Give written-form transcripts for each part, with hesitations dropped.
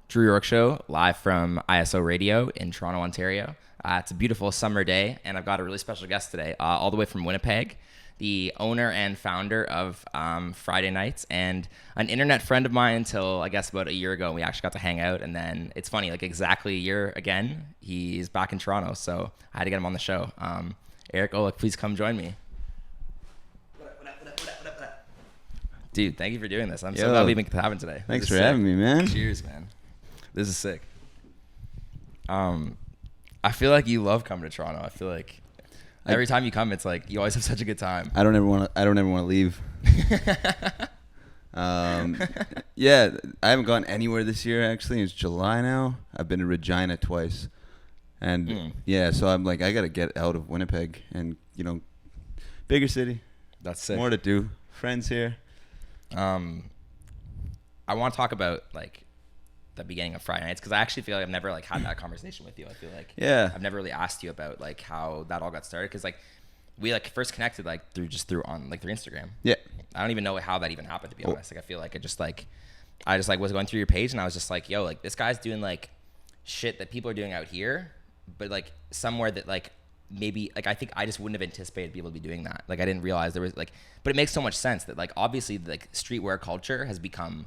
Drew Yorke Show, live from ISO Radio in Toronto, Ontario. It's a beautiful summer day, and I've got a really special guest today, all the way from Winnipeg, the owner and founder of Friday Nights, and an internet friend of mine until, I guess, about a year ago. We actually got to hang out, and then it's funny, like exactly a year again, he's back in Toronto, so I had to get him on the show. Eric, Olek, please come join me. Dude, thank you for doing this. I'm so glad we make it happen today. Thanks for having me, man. Cheers, man. This is sick. I feel like you love coming to Toronto. I feel like every time you come, it's like you always have such a good time. I don't ever want to leave. Yeah, I haven't gone anywhere this year. Actually, it's July now. I've been to Regina twice, and yeah, so I'm like, I gotta get out of Winnipeg and bigger city. That's sick. More to do. Friends here. I want to talk about like the beginning of Friday Nights because I actually feel like I've never like had that conversation with you. I feel like I've never really asked you about like how that all got started because like we like first connected like through Instagram. Yeah, I don't even know how that even happened, to be honest. Like I feel like I just was going through your page and I was just like, yo, like this guy's doing like shit that people are doing out here, but like somewhere that like maybe like I think I just wouldn't have anticipated people to be doing that. Like I didn't realize there was like, but it makes so much sense that like obviously like streetwear culture has become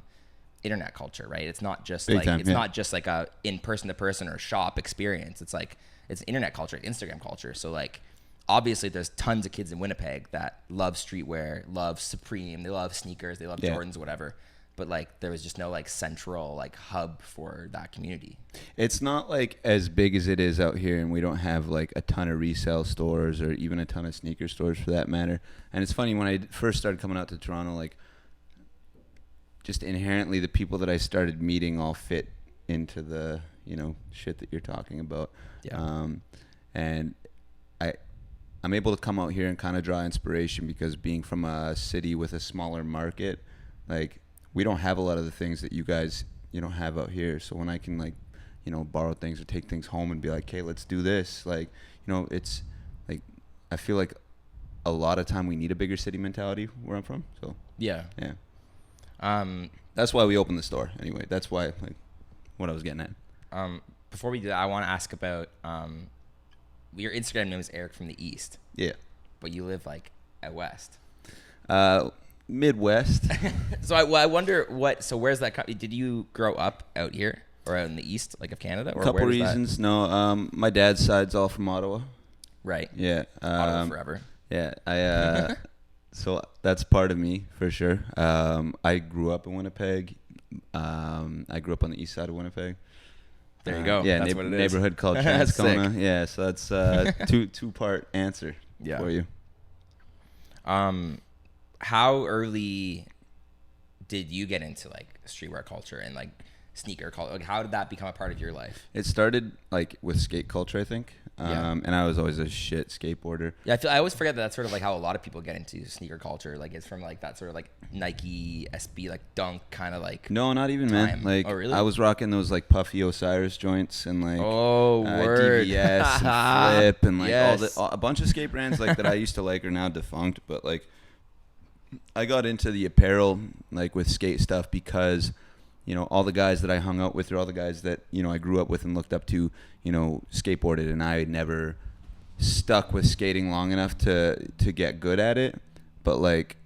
internet culture, right? It's not just not just like a in person to person or shop experience. It's like it's internet culture, Instagram culture. So like obviously there's tons of kids in Winnipeg that love streetwear, love Supreme, they love sneakers, they love Jordans, whatever. But like there was just no like central like hub for that community. It's not like as big as it is out here, and we don't have like a ton of resale stores or even a ton of sneaker stores for that matter. And it's funny, when I first started coming out to Toronto, like just inherently the people that I started meeting all fit into the shit that you're talking about. And I'm able to come out here and kind of draw inspiration because being from a city with a smaller market, like we don't have a lot of the things that you guys have out here. So when I can like borrow things or take things home and be like, hey, let's do this, like it's like I feel like a lot of time we need a bigger city mentality where I'm from. So yeah that's why we opened the store anyway. That's why like what I was getting at. Before we do that, I want to ask about your Instagram name is Eric from the East. Yeah, but you live like out west. Midwest. So I wonder where's that did you grow up out here or out in the east like of Canada? Or couple reasons. No, my dad's side's all from Ottawa. Right. Yeah. Ottawa forever. Yeah, I so that's part of me for sure. I grew up in Winnipeg. I grew up on the east side of Winnipeg. There you go. Yeah, that's what it is. Neighborhood called Transcona. Yeah, so that's two-part answer for you. How early did you get into like streetwear culture and like sneaker culture? Like, how did that become a part of your life? It started like with skate culture, I think. And I was always a shit skateboarder. Yeah, I always forget that that's sort of like how a lot of people get into sneaker culture. Like it's from like that sort of like Nike SB like Dunk kind of like. No, not even man. Like really? I was rocking those like puffy Osiris joints and like word. DVS and Flip and like a bunch of skate brands like that I used to like are now defunct. But like I got into the apparel like with skate stuff because all the guys that I hung out with or all the guys that I grew up with and looked up to skateboarded, and I never stuck with skating long enough to get good at it. But like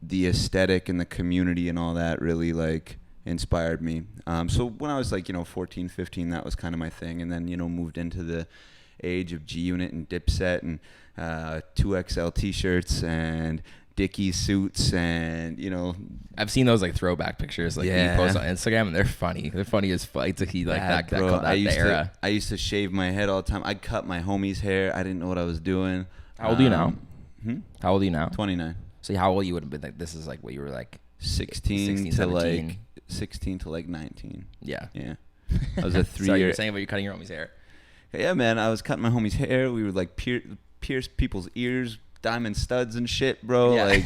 the aesthetic and the community and all that really like inspired me. So when I was like 14, 15, that was kind of my thing, and then moved into the age of G Unit and Dipset and 2XL t-shirts and Dickies suits and I've seen those like throwback pictures like you post on Instagram, and they're funny. They're funny as fuck. That era. I used to shave my head all the time. I cut my homie's hair. I didn't know what I was doing. How old are you now? How old are you now? 29. So how old you would have been like this is like what you were like 16 to like 16 to like 19. Yeah. I was a 3 Sorry, year. you're saying about you cutting your homie's hair. Yeah, man. I was cutting my homie's hair. We would like pierce people's ears, diamond studs and shit, bro. Yeah. Like,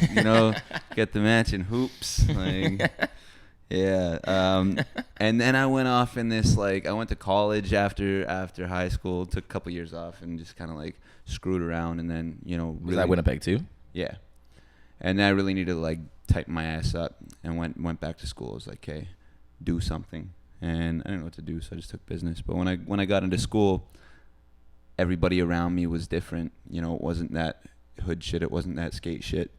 get the matching hoops. Like, yeah. And then I went off in this, like, I went to college after high school, took a couple years off and just kind of like screwed around. And then, really. Was that Winnipeg too? Yeah. And I really needed to like tighten my ass up and went back to school. I was like, hey, do something. and I didn't know what to do, so I just took business. But when I got into school, everybody around me was different. You know, it wasn't that hood shit, it wasn't that skate shit,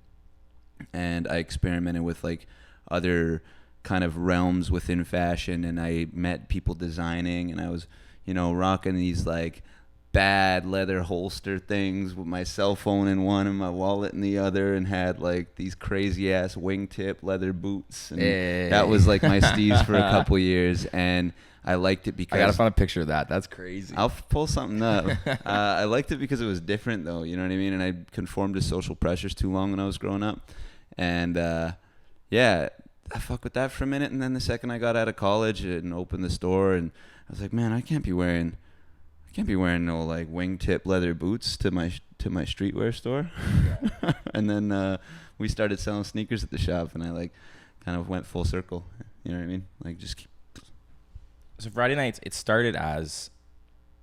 and I experimented with like other kind of realms within fashion, and I met people designing, and I was, you know, rocking these like bad leather holster things with my cell phone in one and my wallet in the other, and had like these crazy ass wingtip leather boots, and that was like my steez for a couple years, and I liked it because I gotta find a picture of that. That's crazy. I'll pull something up. I liked it because it was different, though. You know what I mean? And I conformed to social pressures too long when I was growing up, and yeah, I fucked with that for a minute. And then the second I got out of college and opened the store, and I was like, man, I can't be wearing no like wingtip leather boots to my streetwear store. Yeah. And then we started selling sneakers at the shop, and I like kind of went full circle. You know what I mean? Like just keep. So Friday nights, it started as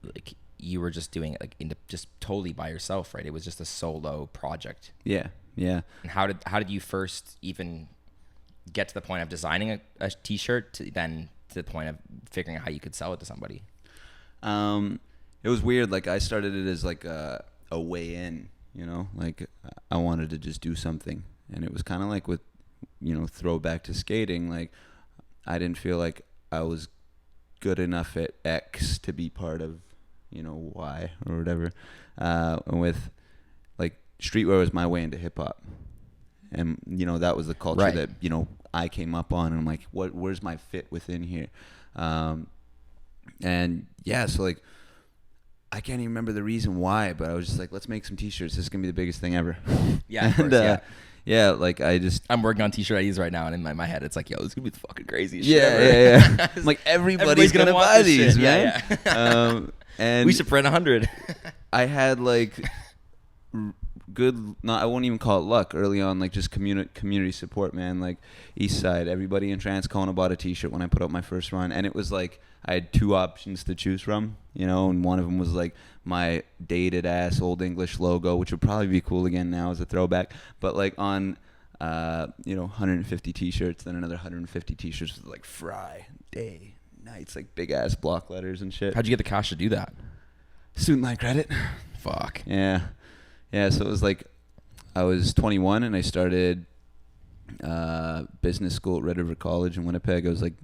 like you were just doing it like just totally by yourself, right? It was just a solo project. Yeah. And how did you first even get to the point of designing a t-shirt to then to the point of figuring out how you could sell it to somebody? It was weird. Like I started it as like a way in, you know, like I wanted to just do something, and it was kind of like with, you know, throwback to skating. Like I didn't feel like I was good enough at X to be part of, you know, Y or whatever. And with like streetwear was my way into hip hop, and you know that was the culture that, you know, I came up on, and I'm like, where's my fit within here? And yeah, so like I can't even remember the reason why, but I was just like, let's make some t-shirts. This is gonna be the biggest thing ever. Yeah, of course, yeah, like I'm working on t-shirt ideas right now, and in my head it's like, yo, this is gonna be the fucking craziest shit ever. Yeah. I'm like, everybody's gonna buy these, man. Yeah. And we should print 100. I had like good, I won't even call it luck early on, like just community support, man. Like East Side, everybody in Transcona bought a t-shirt when I put up my first run, and it was like I had two options to choose from, you know, and one of them was like my dated ass Old English logo, which would probably be cool again now as a throwback, but like on 150 t-shirts, then another 150 t-shirts with like Fry, Day, Nights, like big ass block letters and shit. How'd you get the cash to do that? Student line credit. Fuck. Yeah, so it was like I was 21 and I started business school at Red River College in Winnipeg. I was like,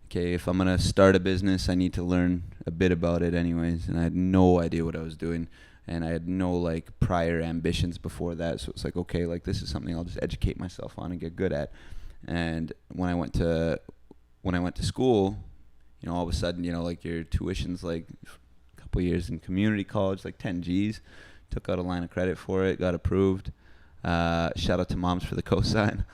okay, if I'm going to start a business, I need to learn a bit about it anyways. And I had no idea what I was doing. And I had no like prior ambitions before that. So it's like, okay, like this is something I'll just educate myself on and get good at. And when I went to school, you know, all of a sudden, you know, like your tuition's like a couple years in community college, like 10 G's. Took out a line of credit for it, got approved. Shout out to moms for the cosign.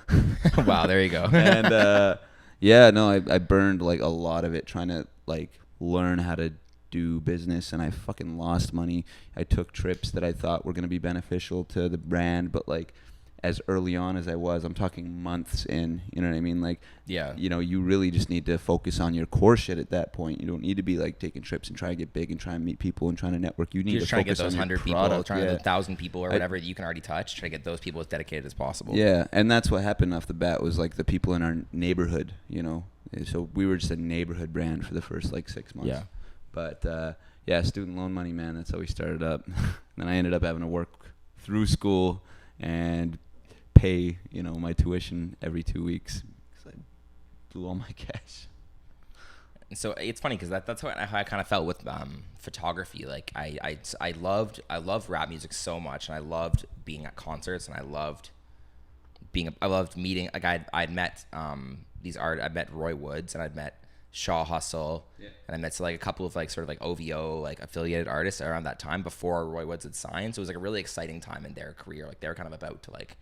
Wow, there you go. And yeah, no, I burned like a lot of it trying to like learn how to do business, and I fucking lost money. I took trips that I thought were going to be beneficial to the brand, but like as early on as I was, I'm talking months in, you know what I mean? Like, yeah, you know, you really just need to focus on your core shit at that point. You don't need to be like taking trips and trying to get big and trying to meet people and trying to network. You need to focus on your product. You're trying to get those 100 people, trying to get 1,000 people or whatever that you can already touch, try to get those people as dedicated as possible. Yeah, and that's what happened off the bat was like the people in our neighborhood, you know. So we were just a neighborhood brand for the first like 6 months. Yeah. But yeah, student loan money, man, that's how we started up. Then I ended up having to work through school and pay, you know, my tuition every 2 weeks because I blew all my cash. So it's funny because that's how I kind of felt with photography. Like I loved rap music so much, and I loved being at concerts, and I loved meeting. Like I'd met I met Roy Woods, and I'd met Shaw Hustle, and I met like a couple of like sort of like OVO like affiliated artists around that time before Roy Woods had signed. So it was like a really exciting time in their career. Like they were kind of about to like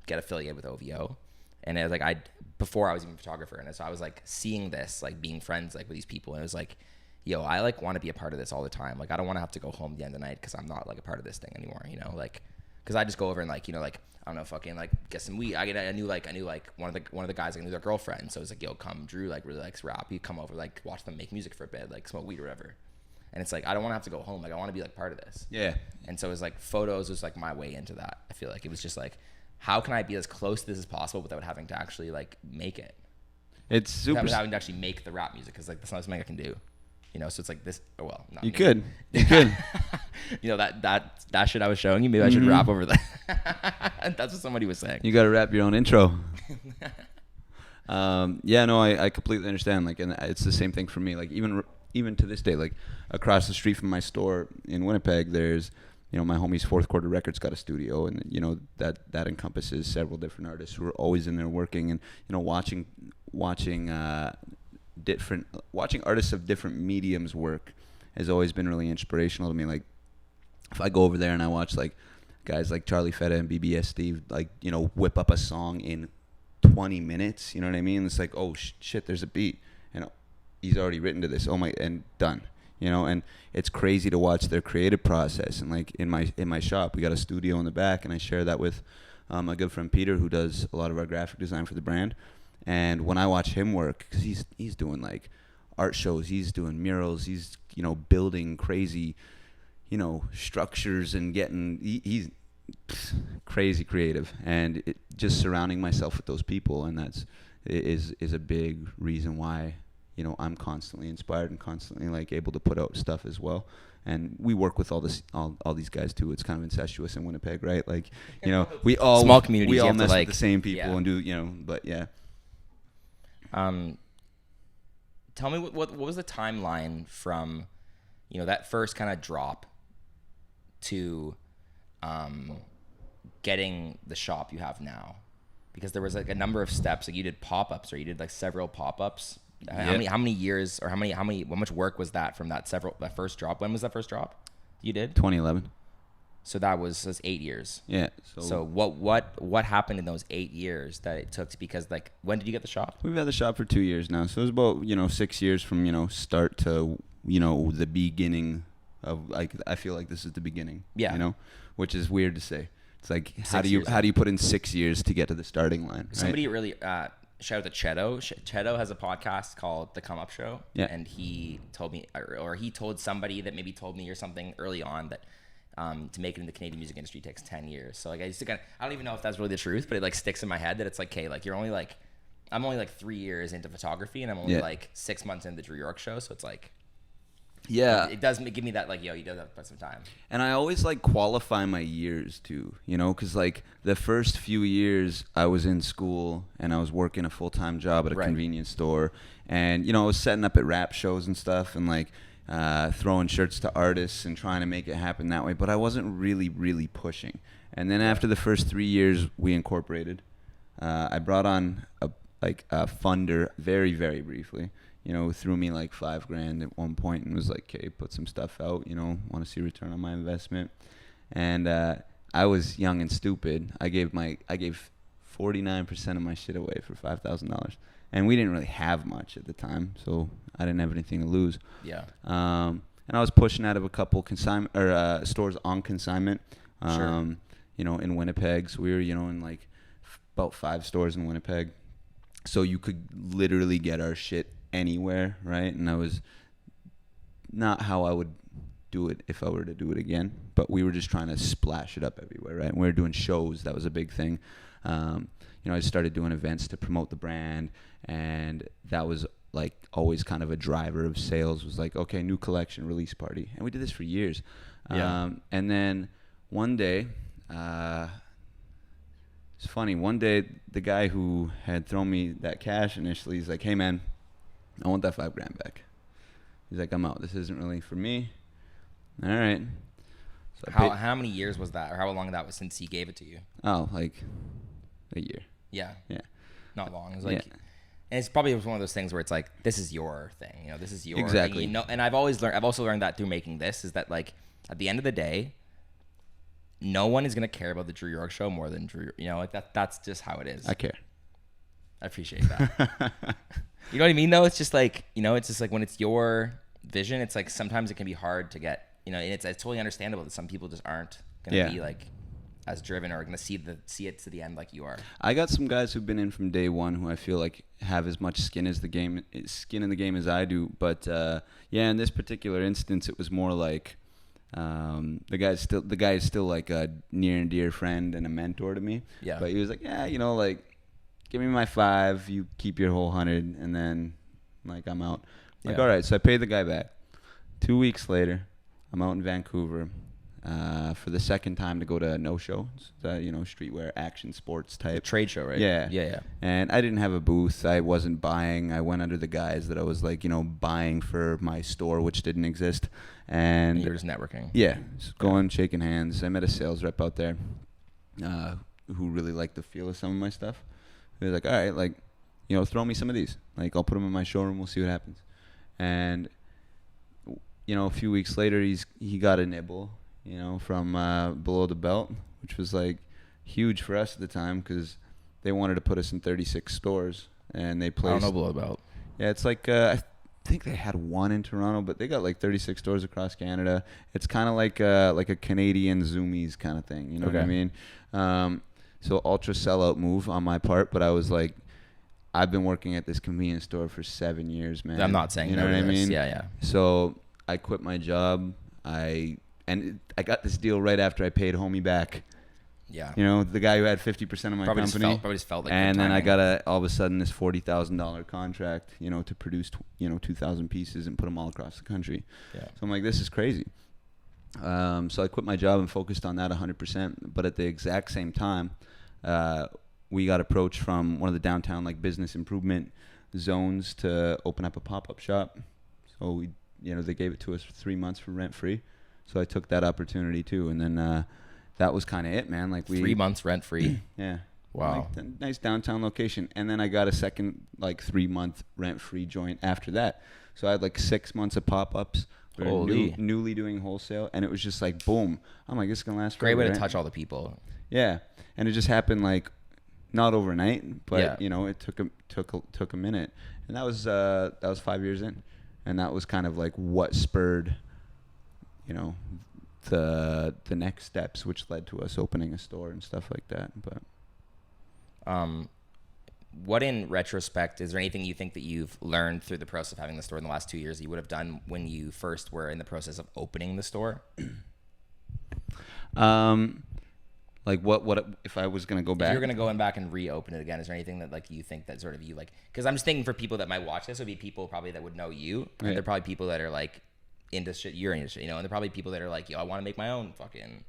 get affiliated with OVO, and it was like before I was even a photographer, and so I was like seeing this, like being friends like with these people, and it was like, yo, I like want to be a part of this all the time. Like I don't want to have to go home at the end of the night because I'm not like a part of this thing anymore, you know, like because I just go over and like, you know, like I don't know, fucking like get some weed. I knew one of the guys, like, I knew their girlfriend, so it was like, yo, come, Drew like really likes rap, you come over, like watch them make music for a bit, like smoke weed or whatever. And it's like I don't want to have to go home, like I want to be like part of this. Yeah. And so it was like photos was like my way into that. I feel like it was just like, how can I be as close to this as possible without having to actually like make it? It's super. Having to actually make the rap music, because like that's not something I can do. You know, so it's like this. Oh well, not You me. could. You could. You know, that shit I was showing you. Maybe I should rap over that. That's what somebody was saying. You got to rap your own intro. Yeah, no, I completely understand. Like, and it's the same thing for me. Like, even to this day, like across the street from my store in Winnipeg, there's, you know, my homie's Fourth Quarter Records got a studio, and you know that encompasses several different artists who are always in there working, and you know, watching artists of different mediums work has always been really inspirational to me. Like, if I go over there and I watch like guys like Charlie Fetta and BBS Steve, like, you know, whip up a song in 20 minutes, you know what I mean? It's like, oh shit, there's a beat, and he's already written to this. Oh my, and done. You know, and it's crazy to watch their creative process. And like in my shop, we got a studio in the back, and I share that with my good friend Peter, who does a lot of our graphic design for the brand. And when I watch him work, because he's doing like art shows, he's doing murals, he's, you know, building crazy, you know, structures, and he's crazy creative, and just surrounding myself with those people, and that's is a big reason why, you know, I'm constantly inspired and constantly like able to put out stuff as well. And we work with all these guys too. It's kind of incestuous in Winnipeg, right? Like, you know, we all small communities. We all mess with the same people and do, you know. But yeah. Tell me what was the timeline from, you know, that first kind of drop to getting the shop you have now? Because there was like a number of steps. Like you did pop-ups, or you did like several pop-ups. Yeah. How many years, or how much work was that from that first drop? When was that first drop you did? 2011. So that's 8 years. Yeah. So what happened in those 8 years that it took? Because like, when did you get the shop? We've had the shop for 2 years now. So it was about, you know, 6 years from, you know, start to, you know, the beginning of, like, I feel like this is the beginning. Yeah. You know, which is weird to say. It's like, how do you put in 6 years to get to the starting line? Right? Somebody really shout out to Chedo. Chedo has a podcast called The Come Up Show. Yeah. And he told me, or he told somebody that maybe told me or something early on, that to make it in the Canadian music industry takes 10 years. So like, I don't even know if that's really the truth, but it like sticks in my head that it's like, okay, like I'm only like 3 years into photography, and I'm only like 6 months into the Drew Yorke Show. So it's like, yeah, it does give me that, like, yo, you do have to put some time. And I always like qualify my years too, you know, because like the first few years I was in school and I was working a full-time job at a convenience store, and you know, I was setting up at rap shows and stuff, and like throwing shirts to artists and trying to make it happen that way, but I wasn't really pushing. And then after the first 3 years we incorporated, I brought on a funder very briefly. You know, threw me like $5,000 at one point and was like, okay, put some stuff out, you know, want to see return on my investment. And I was young and stupid. I gave 49% of my shit away for $5,000. And we didn't really have much at the time, so I didn't have anything to lose. Yeah. And I was pushing out of a couple stores on consignment, Sure. you know, in Winnipeg. So we were, you know, in like about 5 stores in Winnipeg. So you could literally get our shit anywhere, right? And that was not how I would do it if I were to do it again, but we were just trying to splash it up everywhere, right? And we were doing shows. That was a big thing. You know, I started doing events to promote the brand, and that was like always kind of a driver of sales. Was like, okay, new collection, release party. And we did this for years. Yeah. And then one day, it's funny, one day the guy who had thrown me that cash initially, he's like, hey man, I want that $5,000 back. He's like, I'm out. This isn't really for me. All right. So how many years was that, or how long that was since he gave it to you? Oh, like a year. Yeah. Yeah. Not long. It was like, and it's probably one of those things where it's like, this is your thing. You know, this is your exactly. thing. You know, and I've also learned that through making this, is that like at the end of the day, no one is gonna care about the Drew Yorke Show more than Drew. You know, like that's just how it is. I care. I appreciate that. You know what I mean, though? It's just like, you know, it's just like when it's your vision, it's like sometimes it can be hard to get, you know, and it's totally understandable that some people just aren't going to be like as driven or going to see it to the end like you are. I got some guys who've been in from day one who I feel like have as much skin in the game as I do. But yeah, in this particular instance, it was more like the guy is still like a near and dear friend and a mentor to me. Yeah. But he was like, yeah, you know, like, give me my 5, you keep your whole 100, and then like I'm out. Like, Yeah. all right, so I paid the guy back. 2 weeks later, I'm out in Vancouver for the second time to go to a no-show. It's the, streetwear, action sports type. Trade show, right? Yeah. Yeah. And I didn't have a booth. I wasn't buying. I went under the guise that I was like, buying for my store, which didn't exist. And you were just networking. Yeah. Just going, shaking hands. I met a sales rep out there who really liked the feel of some of my stuff. He was like, all right, like, throw me some of these. Like, I'll put them in my showroom. We'll see what happens. And, a few weeks later, he got a nibble, from below the belt, which was like huge for us at the time because they wanted to put us in 36 stores, and they placed. I don't know below the belt. Yeah, it's like I think they had one in Toronto, but they got like 36 stores across Canada. It's kind of like a Canadian Zoomies kind of thing. You know what I mean? So ultra sellout move on my part, but I was like, I've been working at this convenience store for 7 years, man. I'm not saying you know what I mean. Yeah. So I quit my job. I got this deal right after I paid homie back. Yeah. The guy who had 50% of my company. Probably just felt like. And then I got all of a sudden this $40,000 contract, to produce 2,000 pieces and put them all across the country. Yeah. So I'm like, this is crazy. So I quit my job and focused on that 100%. But at the exact same time, we got approached from one of the downtown like business improvement zones to open up a pop-up shop. So we, they gave it to us for 3 months for rent free. So I took that opportunity too, and then that was kind of it, man. Like 3 months rent free. Yeah. Wow. Like, nice downtown location, and then I got a second like 3 month rent free joint after that. So I had like 6 months of pop-ups. We were newly doing wholesale, and it was just like boom. I'm like, this is gonna last forever. Great way to touch all the people. Yeah, and it just happened like not overnight, but it took a minute, and that was 5 years in, and that was kind of like what spurred, the next steps, which led to us opening a store and stuff like that. But what in retrospect, is there anything you think that you've learned through the process of having the store in the last 2 years that you would have done when you first were in the process of opening the store? Like what if I was gonna go back? If you're gonna go back and reopen it again, is there anything that like you think that sort of you like? Because I'm just thinking for people that might watch this would be people probably that would know you, and they're probably people that are like into shit you're into shit, and they're probably people that are like, I want to make my own fucking,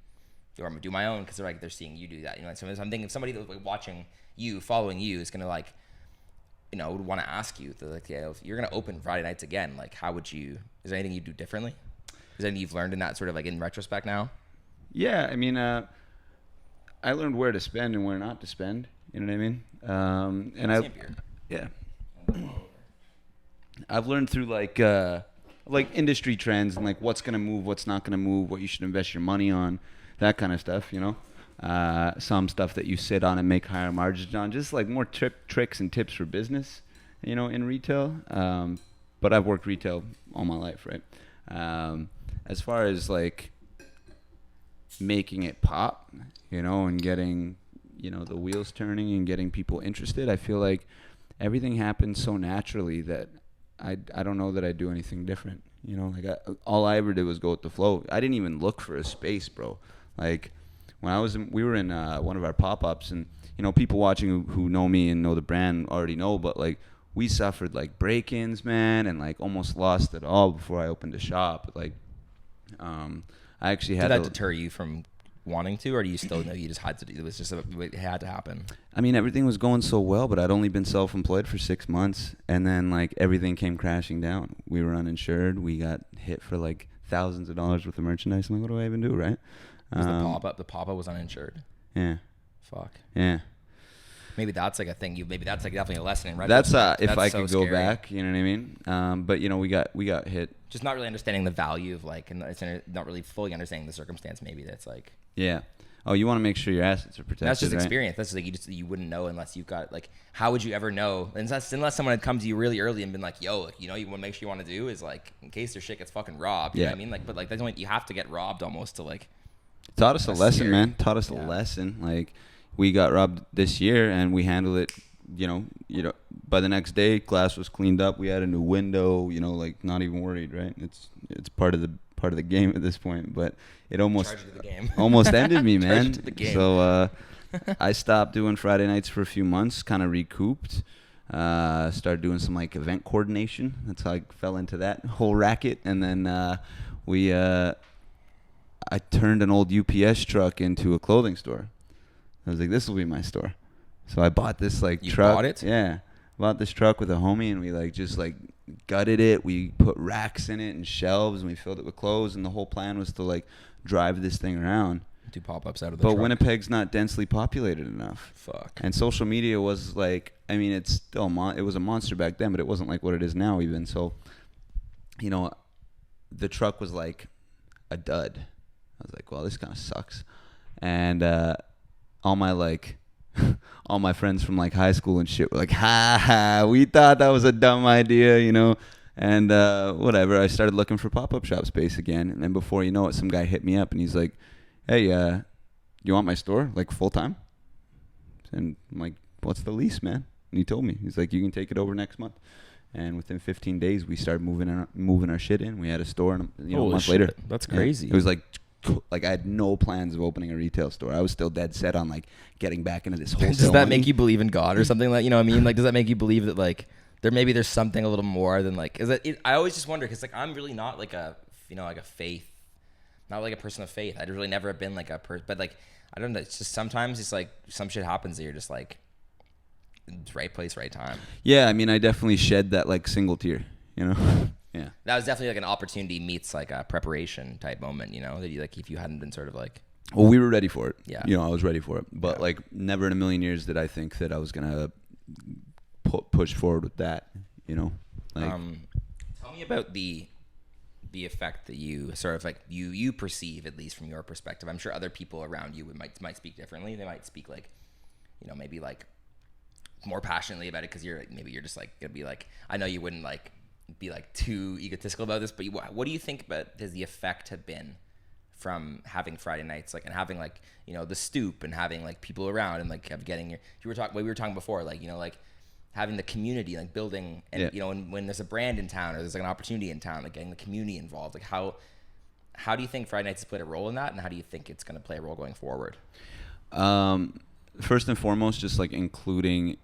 or I'm gonna do my own because they're seeing you do that, And so I'm thinking if somebody that's like watching you, following you, is gonna like, would want to ask you, like, if you're gonna open Friday nights again, like, how would you? Is there anything you do differently? Is there anything you've learned in that sort of like in retrospect now? Yeah, I mean, I learned where to spend and where not to spend. You know what I mean? And I've learned through like industry trends and like what's gonna move, what's not gonna move, what you should invest your money on, that kind of stuff. Some stuff that you sit on and make higher margins on, just like more tricks and tips for business, in retail. But I've worked retail all my life, right? As far as like making it pop, and getting, the wheels turning and getting people interested, I feel like everything happens so naturally that I don't know that I do anything different. All I ever did was go with the flow. I didn't even look for a space, bro. Like when we were in one of our pop-ups, and people watching who know me and know the brand already know, but like we suffered like break-ins, man, and like almost lost it all before I opened a shop. Like I actually had. Did that deter you from wanting to, or do you still know you just had to do? It had to happen. I mean, everything was going so well, but I'd only been self-employed for 6 months, and then like everything came crashing down. We were uninsured. We got hit for like thousands of dollars worth of merchandise. I'm like, what do I even do, right? The pop-up was uninsured. Yeah. Fuck. Yeah. Maybe that's like a thing. Maybe that's like definitely a lesson in retrospect. That's if I could go back, you know what I mean? But we got hit. Just not really understanding the value of like, and it's not really fully understanding the circumstance. Maybe that's like. Yeah. Oh, you want to make sure your assets are protected. That's just right? experience. That's like you wouldn't know unless you've got like. How would you ever know? Unless someone had come to you really early and been like, "Yo, like, you want to make sure you want to do is like in case their shit gets fucking robbed." You know what I mean? Like, but like that's only you have to get robbed almost to like. Taught us a lesson, man. Taught us a lesson. Like, we got robbed this year, and we handled it. By the next day, glass was cleaned up. We had a new window. Like not even worried, right? It's part of the game at this point. But it almost ended me, man. To the game. So I stopped doing Friday nights for a few months, kind of recouped. Started doing some like event coordination. That's how I fell into that whole racket. And then I turned an old UPS truck into a clothing store. I was like, this will be my store. So I bought this like truck. You bought it? Yeah. Bought this truck with a homie, and we like just like gutted it. We put racks in it and shelves, and we filled it with clothes. And the whole plan was to like drive this thing around. Do pop-ups out of the But truck. Winnipeg's not densely populated enough. Fuck. And social media was like, I mean, it's still it was a monster back then, but it wasn't like what it is now even. So, you know, the truck was like a dud. I was like, well, this kind of sucks. And all my friends from like high school and shit were like, ha, we thought that was a dumb idea, you know. And whatever, I started looking for pop-up shop space again. And then before you know it, some guy hit me up and he's like, hey, you want my store, like, full-time? And I'm like, what's the lease, man? And he told me. He's like, you can take it over next month. And within 15 days, we started moving our shit in. We had a store, and a month later. That's crazy. Yeah, it was like I had no plans of opening a retail store. I was still dead set on, like, getting back into this wholesale Does that money. make you believe in God or something? Like, you know what I mean? Like, does that make you believe that, like, there's something a little more than, like, I always just wonder, because, like, I'm really not, like, like a faith. Not like a person of faith. I'd really never have been like a person, but like, I don't know. It's just sometimes it's like some shit happens that you're just like, it's right place, right time. Yeah, I mean, I definitely shed that like single tear, you know? Yeah. That was definitely like an opportunity meets like a preparation type moment, you know, that you like, if you hadn't been sort of like. Well, we were ready for it. Yeah. You know, I was ready for it. But like, never in a million years did I think that I was going to push forward with that, you know? Like, tell me about the effect that you sort of like you perceive, at least from your perspective. I'm sure other people around you might speak differently. They might speak like, you know, maybe like more passionately about it because you're just like gonna be like, I know you wouldn't like be like too egotistical about this, but what do you think about does the effect have been from having Friday nights, like, and having like, you know, the stoop and having like people around and like getting your we were talking before, like, you know, like having the community, like building, and you know, when there's a brand in town or there's like an opportunity in town, like getting the community involved, like how do you think Friday Nights has played a role in that, and how do you think it's going to play a role going forward? First and foremost, just like including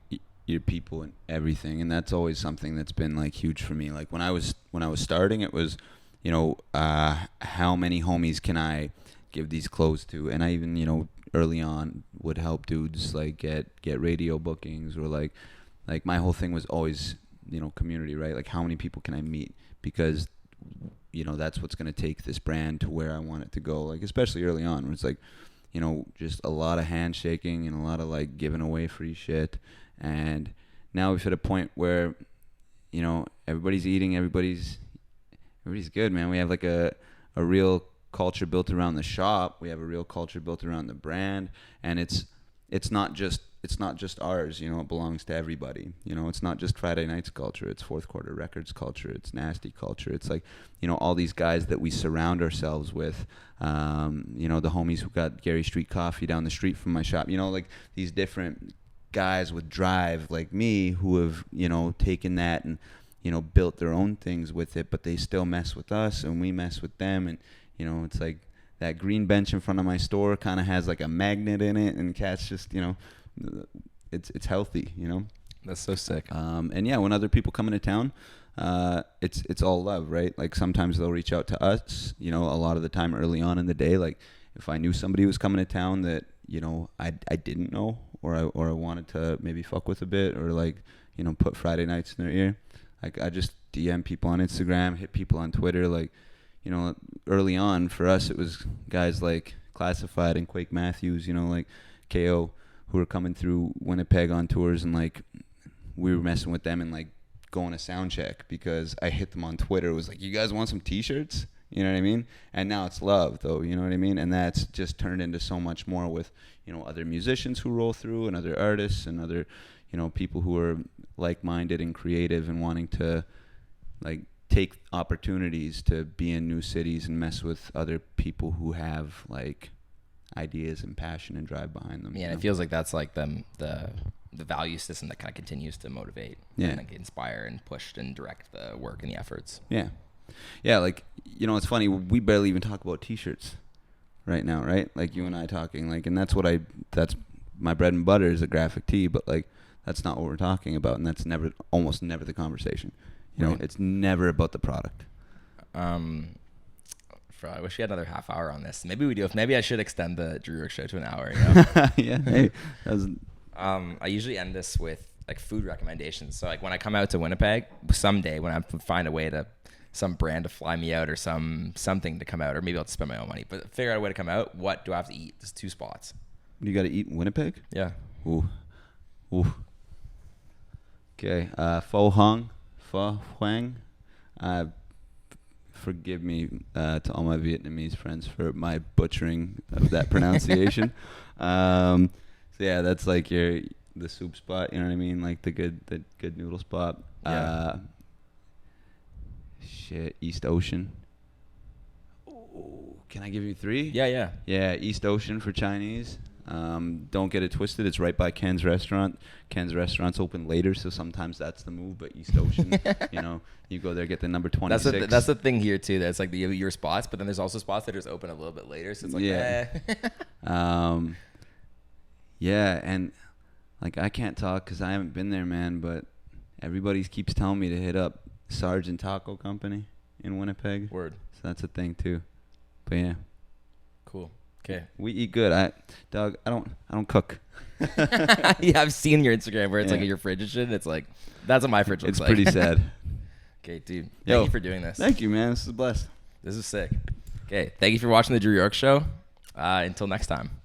your people in everything, and that's always something that's been like huge for me. Like when I was starting, it was, you know, how many homies can I give these clothes to? And I even, you know, early on would help dudes like get radio bookings, or like my whole thing was always, you know, community, right? Like how many people can I meet? Because, you know, that's what's going to take this brand to where I want it to go. Like, especially early on, where it's like, you know, just a lot of handshaking and a lot of like giving away free shit. And now we've hit a point where, you know, everybody's eating, everybody's good, man. We have like a real culture built around the shop. We have a real culture built around the brand, and it's not just ours, you know, it belongs to everybody. You know, it's not just Friday Nights culture, it's Fourth Quarter Records culture, it's Nasty culture. It's like, you know, all these guys that we surround ourselves with, you know, the homies who got Gary Street Coffee down the street from my shop, you know, like these different guys with drive like me who have, you know, taken that and, you know, built their own things with it, but they still mess with us and we mess with them. And, you know, it's like that green bench in front of my store kind of has like a magnet in it, and cats just, you know, it's healthy, you know. That's so sick. And yeah, when other people come into town, it's all love, right? Like sometimes they'll reach out to us, you know, a lot of the time early on in the day. Like if I knew somebody was coming to town that, you know, I didn't know, or I wanted to maybe fuck with a bit, or like, you know, put Friday Nights in their ear. Like I just DM people on Instagram, hit people on Twitter. Like, you know, early on for us, it was guys like Classified and Quake Matthews, you know, like KO, who were coming through Winnipeg on tours, and like we were messing with them and like going to sound check because I hit them on Twitter. It was like, you guys want some t-shirts? You know what I mean? And now it's love, though, you know what I mean? And that's just turned into so much more with, you know, other musicians who roll through, and other artists, and other, you know, people who are like-minded and creative and wanting to like take opportunities to be in new cities and mess with other people who have like ideas and passion and drive behind them. Yeah, and it feels like that's like the value system that kind of continues to motivate, and like inspire and push and direct the work and the efforts. Yeah, like, you know, it's funny, we barely even talk about t-shirts right now, right? Like you and I talking, like, and that's my bread and butter is a graphic tee, but like that's not what we're talking about, and that's almost never the conversation. You know, it's never about the product. I wish we had another half hour on this. Maybe we do. Maybe I should extend the Drew Yorke Show to an hour. You know? Yeah. Hey, I usually end this with like food recommendations. So like when I come out to Winnipeg someday, when I find a way to some brand to fly me out or something to come out, or maybe I'll just spend my own money, but figure out a way to come out. What do I have to eat? There's 2 spots. You got to eat in Winnipeg? Yeah. Ooh. Okay. Pho Huang. Forgive me to all my Vietnamese friends for my butchering of that pronunciation. So yeah, that's like the soup spot. You know what I mean? Like the good noodle spot. Yeah. East Ocean. Ooh, can I give you 3? Yeah. Yeah, East Ocean for Chinese. Don't get it twisted. It's right by Ken's restaurant. Ken's restaurant's open later, so sometimes that's the move. But East Ocean, you know, you go there, get the number 26. That's the thing here too. That's like your spots, but then there's also spots that are just open a little bit later. So it's like, yeah, and like I can't talk because I haven't been there, man. But everybody keeps telling me to hit up Sergeant Taco Company in Winnipeg. Word. So that's a thing too. But yeah. Cool. Okay. We eat good. I don't cook. Yeah, I've seen your Instagram where it's like your fridge and shit. It's like that's what my fridge looks like. It's pretty sad. Okay, dude. Thank you for doing this. Thank you, man. This is blessed. This is sick. Okay, thank you for watching the Drew Yorke Show. Until next time.